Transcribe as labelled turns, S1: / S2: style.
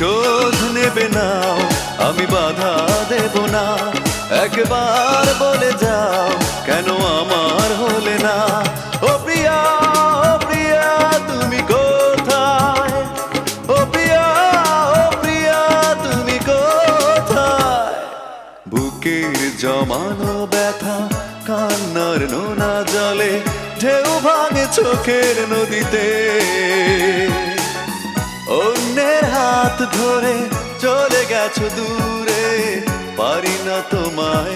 S1: প্রতিশোধ নেবে না, আমি বাধা দেব না। একবার বলে যাও কেন আমার হলে না। ও প্রিয়া, ও প্রিয়া তুমি কোথায়? ও প্রিয়া, ও প্রিয়া তুমি কোথায়? বুকের জমানো ব্যথা কান্নার নোনা জলে ঢেউ ভাঙে চোখের নদীতে। অন্যের হাত ধরে চলে গেছো দূরে, পারি না তোমায়